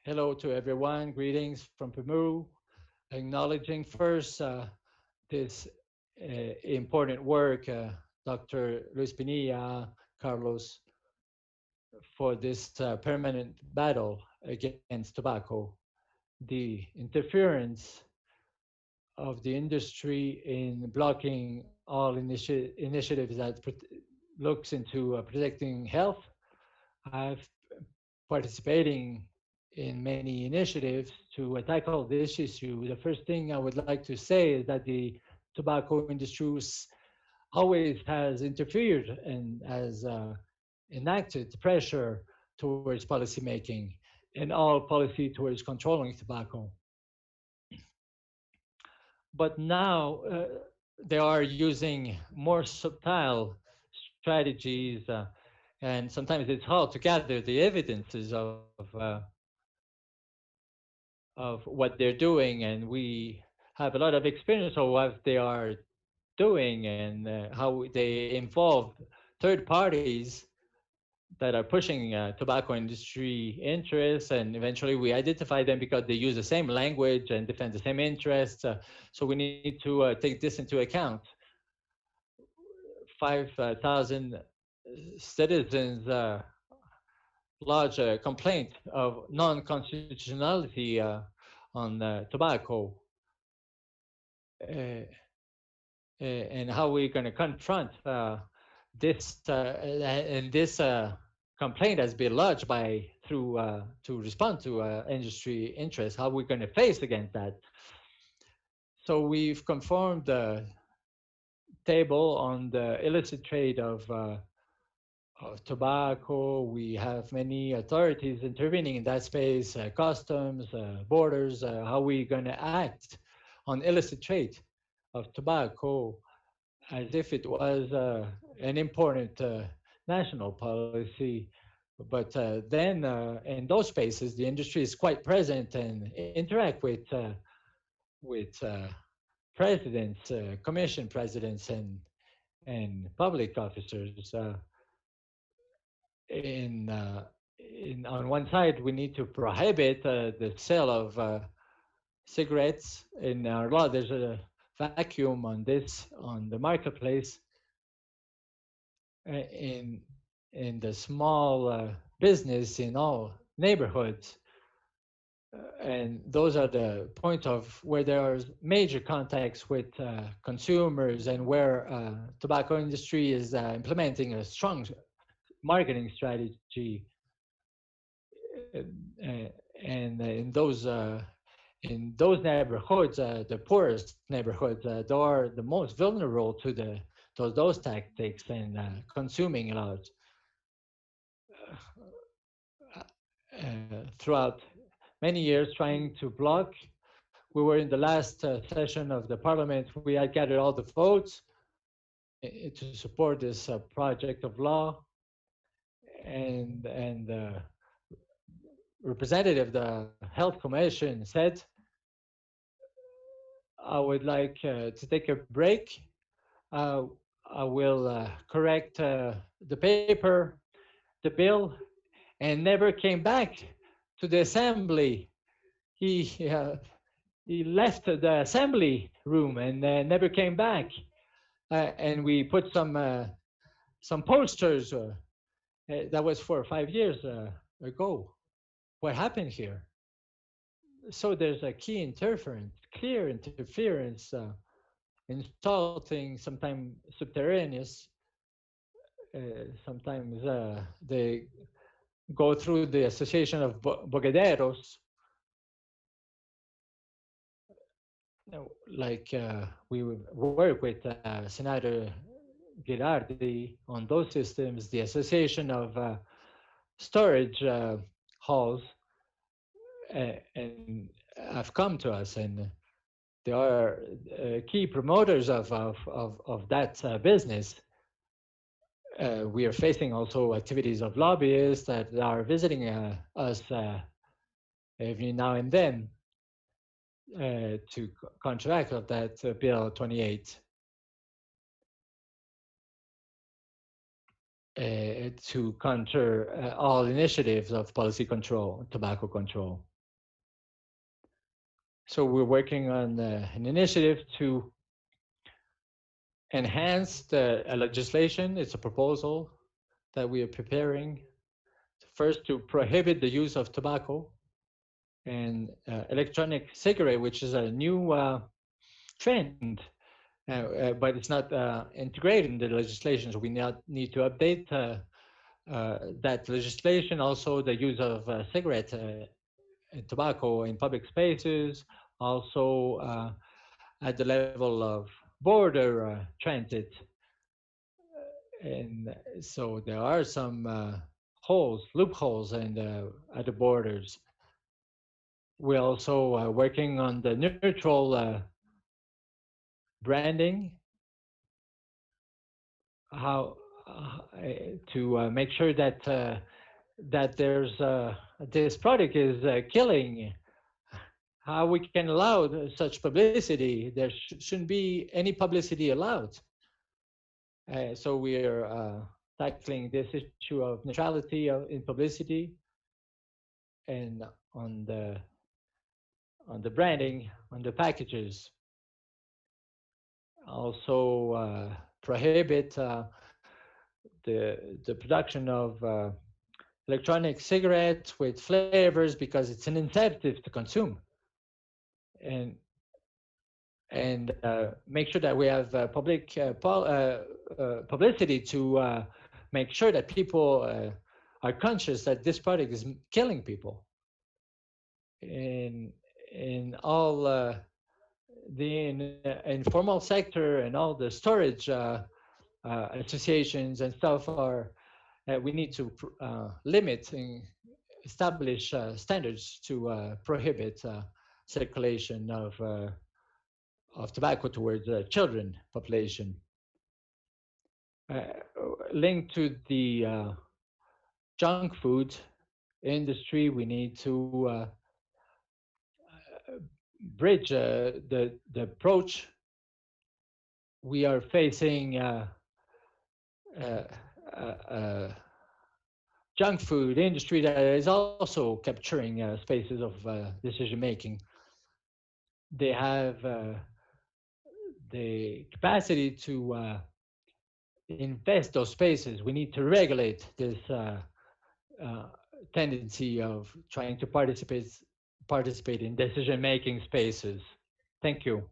Hello to everyone. Greetings from Peru. Acknowledging first this important work, Dr. Luis Pinilla, Carlos, for this permanent battle against tobacco, the interference of the industry in blocking all initiatives that looks into protecting health. I've participating in many initiatives to tackle this issue. The first thing I would like to say is that the tobacco industry always has interfered and has enacted pressure towards policymaking and all policy towards controlling tobacco. But now they are using more subtle strategies, and sometimes it's hard to gather the evidences of what they're doing, and we have a lot of experience of what they are doing and how they involve third parties that are pushing tobacco industry interests, and eventually we identify them because they use the same language and defend the same interests. So we need to take this into account. 5,000 citizens lodge a complaint of non-constitutionality on tobacco, uh, and how we're going to confront this. And this complaint has been lodged by through to respond to industry interests. How we're going to face against that. So we've conformed the table on the illicit trade of tobacco. We have many authorities intervening in that space, customs, borders. How we going to act on illicit trade of tobacco as if it was an important national policy. But then in those spaces, the industry is quite present and interact with presidents, commission presidents, and public officers. In, on one side, we need to prohibit the sale of cigarettes. In our law, there's a vacuum on this on the marketplace. In the small business in all neighborhoods, and those are the point of where there are major contacts with consumers and where tobacco industry is implementing a strong marketing strategy. And in those neighborhoods, the poorest neighborhoods, they are the most vulnerable to those tactics and consuming a lot. Throughout many years trying to block. We were in the last session of the parliament. We had gathered all the votes to support this project of law, and the representative of the health commission said, I would like to take a break. Uh, I will correct the paper, the bill, and never came back to the assembly. He left the assembly room and never came back. And we put some posters. That was 4 or 5 years ago. What happened here? So there's a key interference, clear interference, insulting, sometimes subterraneous. Sometimes they go through the association of boguederos, like we work with Senator Girardi on those systems, the association of storage halls, and have come to us, and they are key promoters of that business. We are facing also activities of lobbyists that are visiting us every now and then to contract of that Bill 28 to counter all initiatives of policy control, tobacco control. So we're working on an initiative to enhance the legislation. It's a proposal that we are preparing. First, to prohibit the use of tobacco and electronic cigarette, which is a new trend, but it's not integrated in the legislation. So we now need to update that legislation. Also, the use of cigarette and tobacco in public spaces. Also, at the level of border transit. And so there are some loopholes at the borders. We're also working on the neutral branding, how to make sure that that there's this product is killing. How we can allow such publicity? There shouldn't be any publicity allowed. So we are tackling this issue of neutrality in publicity and on the branding, on the packages. Also prohibit the production of electronic cigarettes with flavors because it's an incentive to consume, and make sure that we have publicity to make sure that people are conscious that this product is killing people. In all the informal sector and all the storage associations and stuff are we need to limit and establish standards to prohibit circulation of tobacco towards children population. Linked to the junk food industry, we need to bridge the approach. We are facing junk food industry that is also capturing spaces of decision making. They have the capacity to invest those spaces. We need to regulate this tendency of trying to participate in decision making spaces. Thank you.